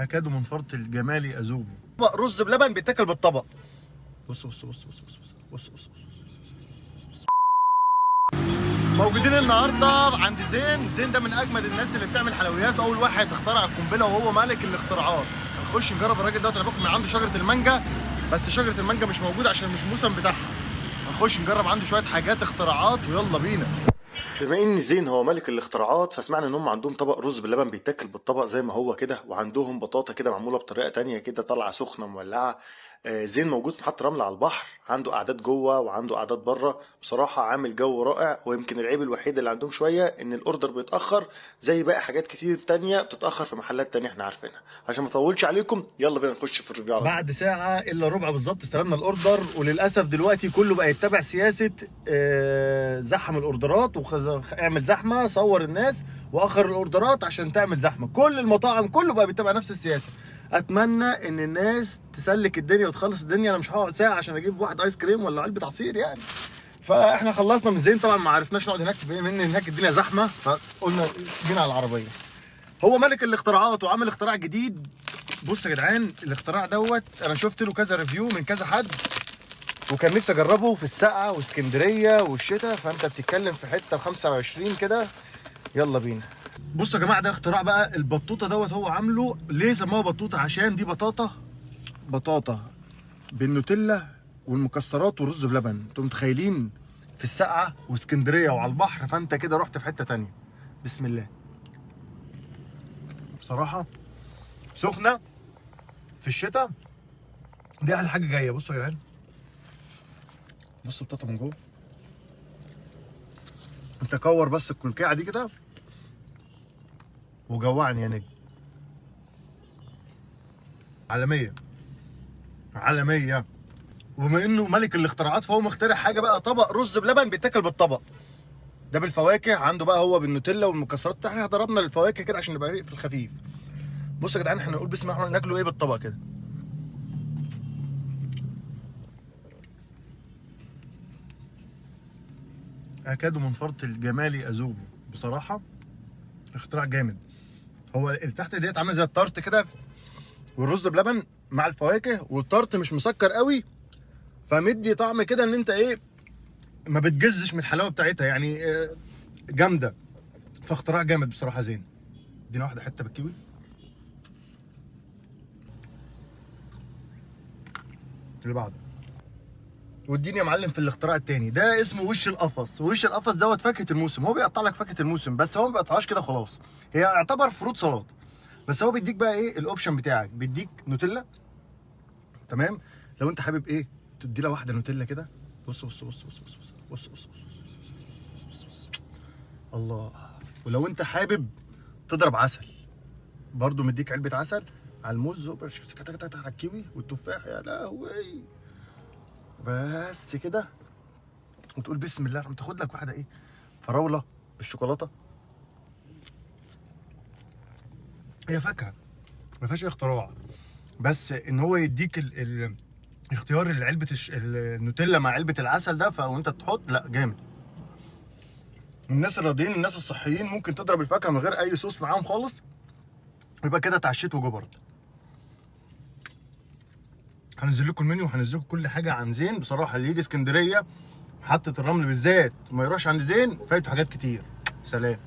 اكاد من فرط الجمال اذوب. طبق رز بلبن بيتاكل بالطبق. بص بص بص بص بص بص بص بص. موجودين النهارده عند زين ده من اجمد الناس اللي بتعمل حلويات، اول واحد اخترع القنبله وهو ملك الاختراعات. هنخش نجرب الراجل ده. انا باكل من عنده شجره المانجا، بس شجره المانجا مش موجوده عشان مش الموسم بتاعها. هنخش نجرب عنده شويه حاجات اختراعات ويلا بينا. بما ان زين هو ملك الاختراعات، فسمعنا ان هم عندهم طبق رز باللبن بيتاكل بالطبق زي ما هو كده، وعندهم بطاطا كده معموله بطريقه تانية كده طالعه سخنه مولعه. زين موجود في محطة رمل على البحر، عنده قعدات جوه وعنده قعدات بره. بصراحة عامل جو رائع، ويمكن العيب الوحيد اللي عندهم شوية ان الاوردر بيتأخر زي باقي حاجات كتير تانية بتتأخر في محلات تانية احنا عارفينها. عشان ما اطولش عليكم يلا بينا نخش في الريفيو على طول. بعد ساعة الا ربع بالظبط استلمنا الاوردر، وللاسف دلوقتي كله بقى يتبع سياسة زحم الاوردرات اعمل زحمة، صور الناس واخر الاوردرات عشان تعمل زحمة. كل المطاعم كله بقى بيتبع نفس السياسة. اتمنى ان الناس تسلك الدنيا وتخلص الدنيا. انا مش هقعد ساعه عشان اجيب واحد ايس كريم ولا علبه عصير يعني. فاحنا خلصنا من زين طبعا، ما عرفناش نقعد هناك لان هناك الدنيا زحمه، فقلنا جينا على العربيه. هو ملك الاختراعات وعامل اختراع جديد. بص يا جدعان، الاختراع دوت انا شفت له كذا ريفيو من كذا حد، وكان نفسي اجربه في السقعه واسكندريه والشتاء. فانت بتتكلم في حته 25 كده. يلا بينا. بصوا يا جماعه، ده اختراع بقى البطوطه دوت. هو عامله ليه سموها بطوطه؟ عشان دي بطاطا بالنوتيلا والمكسرات والرز بلبن. انتوا متخيلين؟ في السقعه واسكندريه وعلى البحر، فانت كده رحت في حته تانية. بسم الله. بصراحه سخنه في الشتاء دي احلى حاجه جايه. بصوا يا جدعان، بصوا البطاطا من جوه. انت كور بس الكلكعه دي كده وجوعني يا نجم. عالميه عالميه. وبما انه ملك الاختراعات فهو مخترع حاجه بقى، طبق رز بلبن بيتاكل بالطبق. ده بالفواكه عنده بقى، هو بالنوتيلا والمكسرات. احنا ضربنا الفواكه كده عشان نبقى في الخفيف. بصوا يا جدعان، احنا نقول بسم الله الرحمن الرحيم، ناكله ايه بالطبق كده. اكاد من فرط الجمال اذوب. بصراحه اختراع جامد. هو اللي تحت ديت عامل زي الطرت كده، والرز بلبن مع الفواكه، والطرت مش مسكر قوي، فمدي طعم كده ان انت ايه، ما بتجزش من الحلاوه بتاعتها يعني. جامده. فاختراع جامد بصراحه. زين. ادينا واحده حته بالكيوي. اللي بعده. واديني يا معلم في الاختراع التاني ده، اسمه وش القفص. وش القفص دوت فاكهه الموسم. هو بيقطع لك فاكهه الموسم، بس هو ما بيقطعهاش كده خلاص. هي يعتبر فروت سلطه، بس هو بيديك بقى ايه الاوبشن بتاعك. بيديك نوتيلا، تمام. لو انت حابب ايه تدي لها واحده نوتيلا كده. بص بص بص بص بص بص بص بص. الله. ولو انت حابب تضرب عسل، برضو مديك علبه عسل على الموز على الكيوي والتفاح. يا لهوي. بس كده وتقول بسم الله الرحمن. تاخد لك واحده ايه، فراوله بالشوكولاته. هي فاكهه ما فيهاش اختراع، بس ان هو يديك اختيار علبه النوتيلا مع علبه العسل ده، فانت تحط لا جامد. الناس الراضيين الناس الصحيين ممكن تضرب الفاكهه من غير اي صوص معاهم خالص، ويبقى كده اتعشيت وجبرت. هنزل لكم المنيو وهنزل لكم كل حاجه عن زين. بصراحه اللي يجي اسكندريه محطه الرمل بالذات وما يروحش عند زين فايته حاجات كتير. سلام.